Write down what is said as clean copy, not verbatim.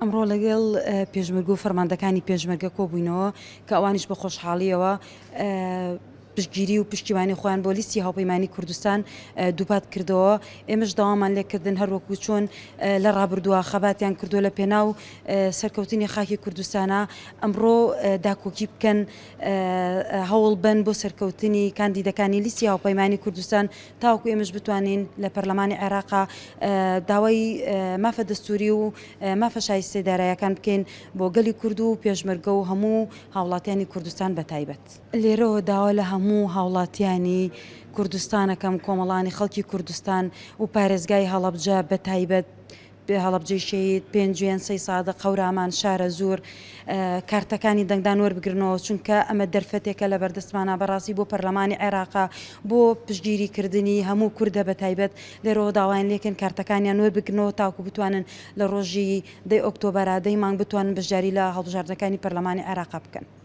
ئەمڕۆ لەگەڵ پێشمەرگە و فەرماندەکانی پێشمەرگە کۆبووینەوە کە ئەوانیش بە خۆشحاڵیەوە پشتگیری و پشتیوانی خۆیان بۆ لیستی هاوپەیمانی کوردستان دووپات کردەوە. ئێمەش داوامان لێکردن هەروەکو چۆن لە ڕابردووە خەباتیان کردو لە پێناو سەرکەوتنی خاکی کوردستانە ئەمڕۆ داکۆکی بکەن هەوڵ بن بۆ سەرکەوتنی کاندیدەکانی لیستی هاوپەیمانی کوردستان تاوەکو ئێمەش بتوانین لە پەرلەمانی عێراقا داوای مافە دەستوری و مافە شایستەی داراییەکان بکەین بۆ گەلی کورد و پێشمەرگە و هەموو هاوڵاتیانی کوردستان بەتایبەت. لێرەوە داوا لە هەموو هاوڵاتیانی کوردستانەکەم کۆمەڵانی خەڵکی کوردستان و پارێزگای هەڵەبجە بەتایبەت هەڵەبجەی شەید پێنجوێن سەی سادق قەورامان شارە زۆر کارتەکانی دەنگدان وەربگرنەوە چونکە ئەمە دەرفەتێکە لە بەردەستمانە بەڕاستی بۆ پەرلەمانی عێراقا بۆ پشتگیریکردنی هەموو کوردە بەتایبەت لێرەوە داوایان لێکن کارتەکانیان وەربگرنەوە تاکو بتوانن لە ڕۆژی 10 ئۆکتۆبەرە 10 مانگ بتوانن بەشداری لە هەڵبژاردنەکانی پەرلەمانی عێراقا بکەن.